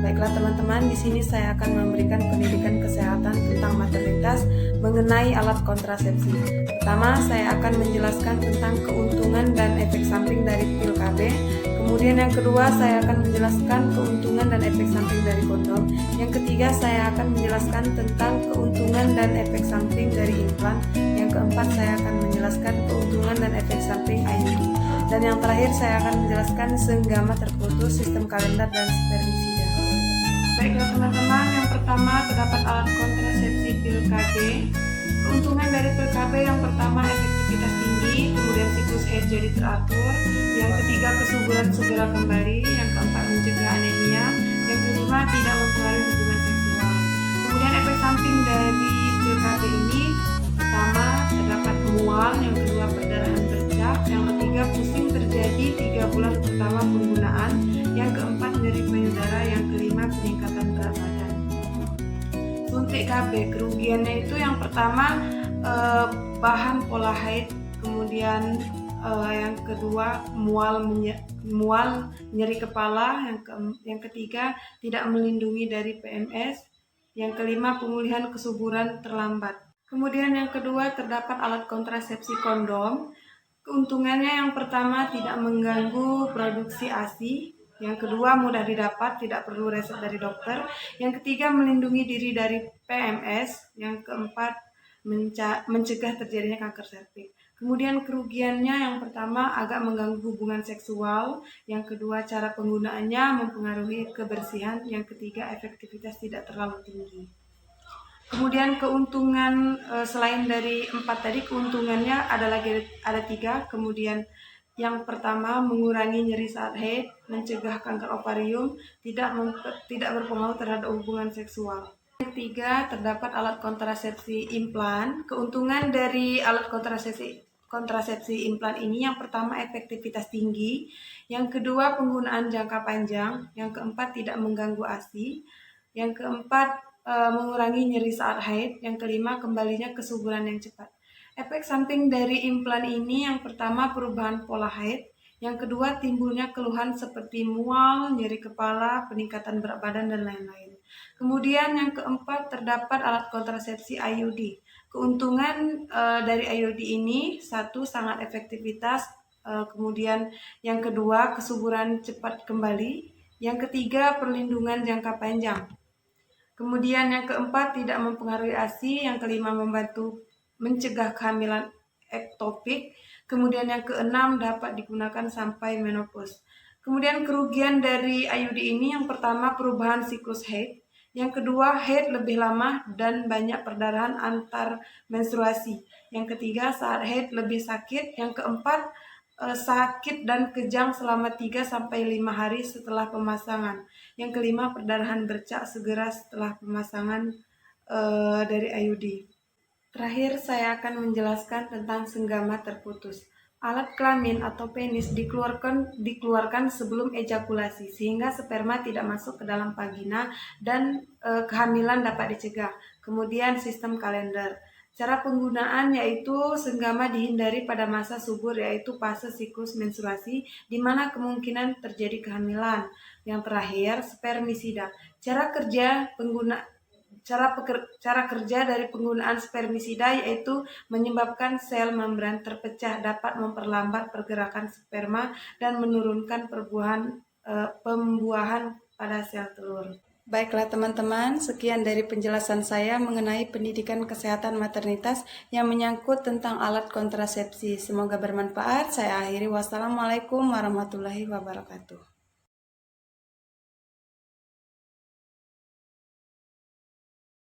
Baiklah teman-teman, di sini saya akan memberikan pendidikan kesehatan tentang maternitas mengenai alat kontrasepsi. Pertama, saya akan menjelaskan tentang keuntungan dan efek samping dari pil KB. Kemudian yang kedua, saya akan menjelaskan keuntungan dan efek samping dari kondom. Yang ketiga, saya akan menjelaskan tentang keuntungan dan efek samping dari implan. Yang keempat, saya akan menjelaskan keuntungan dan efek samping IUD. Dan yang terakhir, saya akan menjelaskan senggama terputus, sistem kalender, dan spermisida. Baiklah teman-teman, yang pertama terdapat alat kontrasepsi pil KB. Keuntungan dari pil KB yang pertama efektivitas tinggi, kemudian siklus haid jadi teratur. Yang ketiga kesuburan segera kembali. Yang keempat mencegah anemia. Yang kelima tidak mempengaruhi hubungan seksual. Kemudian efek samping dari pil KB ini pertama terdapat mual, yang kedua perdarahan bercak, yang ketiga pusing terjadi 3 bulan pertama penggunaan, yang keempat nyeri payudara, yang kelima peningkatan berat badan. Suntik KB kerugiannya itu yang pertama bahan pola haid, kemudian yang kedua mual nyeri kepala, yang ketiga tidak melindungi dari PMS, yang kelima pemulihan kesuburan terlambat. Kemudian yang kedua terdapat alat kontrasepsi kondom. Keuntungannya yang pertama tidak mengganggu produksi ASI, yang kedua mudah didapat, tidak perlu resep dari dokter, yang ketiga melindungi diri dari PMS, yang keempat mencegah terjadinya kanker serviks. Kemudian kerugiannya yang pertama agak mengganggu hubungan seksual, yang kedua cara penggunaannya mempengaruhi kebersihan, yang ketiga efektivitas tidak terlalu tinggi. Kemudian keuntungan selain dari 4 tadi, keuntungannya ada 3. Kemudian yang pertama mengurangi nyeri saat haid, mencegah kanker ovarium, tidak berpengaruh terhadap hubungan seksual. Yang ketiga terdapat alat kontrasepsi implan. Keuntungan dari alat kontrasepsi implan ini yang pertama efektivitas tinggi, yang kedua penggunaan jangka panjang, yang keempat tidak mengganggu ASI, yang keempat mengurangi nyeri saat haid, yang kelima kembalinya kesuburan yang cepat. Efek samping dari implan ini yang pertama perubahan pola haid, yang kedua timbulnya keluhan seperti mual, nyeri kepala, peningkatan berat badan, dan lain-lain. Kemudian yang keempat terdapat alat kontrasepsi IUD. Keuntungan dari IUD ini satu sangat efektivitas, kemudian yang kedua kesuburan cepat kembali, yang ketiga perlindungan jangka panjang. Kemudian yang keempat tidak mempengaruhi ASI, yang kelima membantu mencegah kehamilan ektopik, kemudian yang keenam dapat digunakan sampai menopause. Kemudian kerugian dari IUD ini yang pertama perubahan siklus haid, yang kedua haid lebih lama dan banyak perdarahan antar menstruasi, yang ketiga saat haid lebih sakit, yang keempat sakit dan kejang selama 3-5 hari setelah pemasangan. Yang kelima perdarahan bercak segera setelah pemasangan dari IUD. Terakhir saya akan menjelaskan tentang senggama terputus. Alat kelamin atau penis dikeluarkan sebelum ejakulasi sehingga sperma tidak masuk ke dalam vagina dan kehamilan dapat dicegah. Kemudian sistem kalender. Cara penggunaan yaitu senggama dihindari pada masa subur yaitu fase siklus menstruasi di mana kemungkinan terjadi kehamilan. Yang terakhir spermisida. Cara kerja dari penggunaan spermisida yaitu menyebabkan sel membran terpecah, dapat memperlambat pergerakan sperma dan menurunkan pembuahan pada sel telur. Baiklah teman-teman, sekian dari penjelasan saya mengenai pendidikan kesehatan maternitas yang menyangkut tentang alat kontrasepsi. Semoga bermanfaat. Saya akhiri. Wassalamualaikum warahmatullahi wabarakatuh.